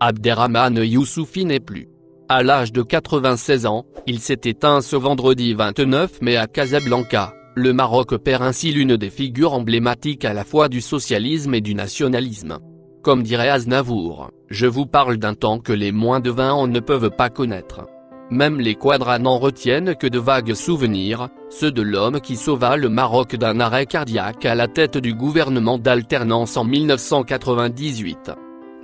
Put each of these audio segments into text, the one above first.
Abderrahmane Youssoufy n'est plus. À l'âge de 96 ans, il s'est éteint ce vendredi 29 mai à Casablanca. Le Maroc perd ainsi l'une des figures emblématiques à la fois du socialisme et du nationalisme. Comme dirait Aznavour, je vous parle d'un temps que les moins de 20 ans ne peuvent pas connaître. Même les quadras n'en retiennent que de vagues souvenirs, ceux de l'homme qui sauva le Maroc d'un arrêt cardiaque à la tête du gouvernement d'alternance en 1998.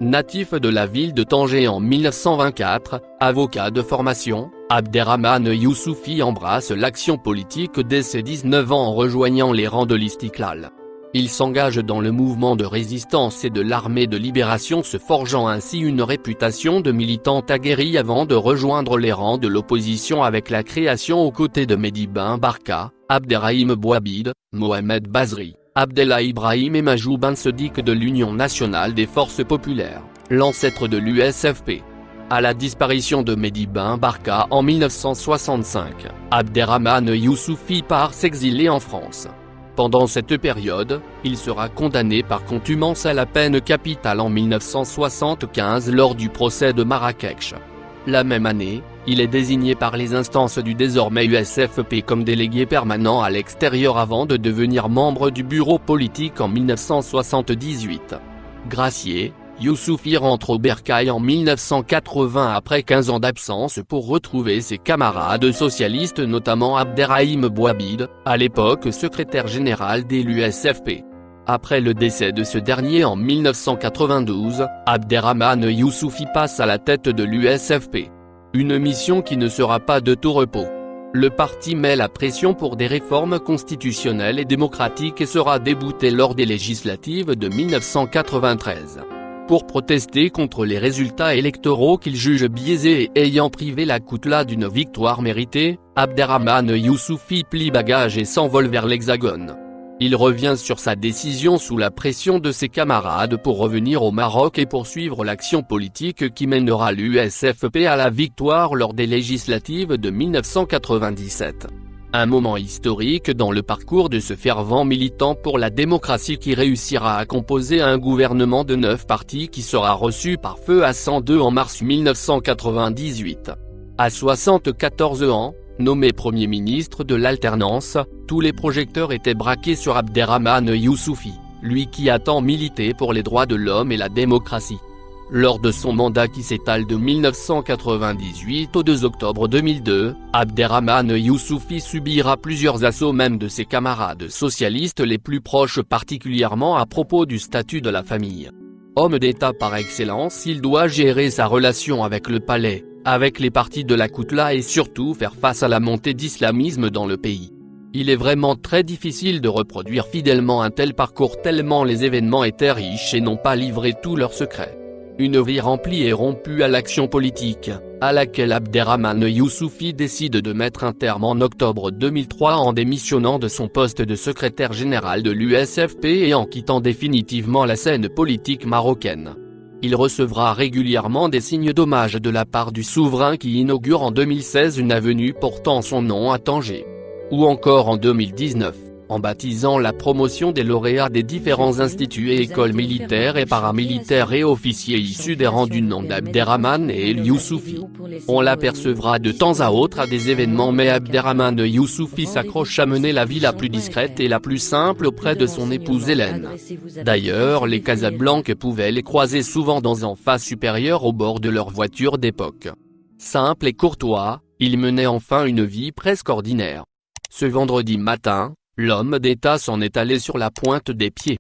Natif de la ville de Tanger en 1924, avocat de formation, Abderrahmane Youssoufy embrasse l'action politique dès ses 19 ans en rejoignant les rangs de l'Istiklal. Il s'engage dans le mouvement de résistance et de l'armée de libération, se forgeant ainsi une réputation de militant aguerri avant de rejoindre les rangs de l'opposition avec la création aux côtés de Mehdi Ben Barka, Abderrahim Bouabid, Mohamed Bazri, Abdellah Ibrahim et Majou Ben Sedik de l'Union nationale des forces populaires, l'ancêtre de l'USFP. À la disparition de Mehdi Ben Barka en 1965, Abderrahmane Youssoufy part s'exiler en France. Pendant cette période, il sera condamné par contumace à la peine capitale en 1975 lors du procès de Marrakech. La même année, il est désigné par les instances du désormais USFP comme délégué permanent à l'extérieur avant de devenir membre du bureau politique en 1978. Gracié, Youssoufy rentre au Bercail en 1980 après 15 ans d'absence pour retrouver ses camarades socialistes, notamment Abderrahim Bouabid, à l'époque secrétaire général de l'USFP. Après le décès de ce dernier en 1992, Abderrahmane Youssoufy passe à la tête de l'USFP. Une mission qui ne sera pas de tout repos. Le parti met la pression pour des réformes constitutionnelles et démocratiques et sera débouté lors des législatives de 1993. Pour protester contre les résultats électoraux qu'il juge biaisés et ayant privé la Koutla d'une victoire méritée, Abderrahmane Youssoufy plie bagages et s'envole vers l'Hexagone. Il revient sur sa décision sous la pression de ses camarades pour revenir au Maroc et poursuivre l'action politique qui mènera l'USFP à la victoire lors des législatives de 1997. Un moment historique dans le parcours de ce fervent militant pour la démocratie qui réussira à composer un gouvernement de 9 partis qui sera reçu par feu à 102 en mars 1998. À 74 ans, nommé Premier ministre de l'alternance, tous les projecteurs étaient braqués sur Abderrahmane Youssoufy, lui qui a tant milité pour les droits de l'homme et la démocratie. Lors de son mandat qui s'étale de 1998 au 2 octobre 2002, Abderrahmane Youssoufy subira plusieurs assauts même de ses camarades socialistes les plus proches, particulièrement à propos du statut de la famille. Homme d'État par excellence, il doit gérer sa relation avec le palais, avec les partis de la Koutla et surtout faire face à la montée d'islamisme dans le pays. Il est vraiment très difficile de reproduire fidèlement un tel parcours tellement les événements étaient riches et n'ont pas livré tous leurs secrets. Une vie remplie et rompue à l'action politique, à laquelle Abderrahmane Youssoufy décide de mettre un terme en octobre 2003 en démissionnant de son poste de secrétaire général de l'USFP et en quittant définitivement la scène politique marocaine. Il recevra régulièrement des signes d'hommage de la part du souverain qui inaugure en 2016 une avenue portant son nom à Tanger. Ou encore en 2019. En baptisant la promotion des lauréats des différents instituts et écoles militaires et paramilitaires et officiers issus des rangs du nom d'Abderrahmane et El Youssoufy. On l'apercevra de temps à autre à des événements, mais Abderrahmane Youssoufy s'accroche à mener la vie la plus discrète et la plus simple auprès de son épouse Hélène. D'ailleurs, les Casablancais pouvaient les croiser souvent dans un face supérieur au bord de leur voiture d'époque. Simple et courtois, il menait enfin une vie presque ordinaire. Ce vendredi matin, l'homme d'État s'en est allé sur la pointe des pieds.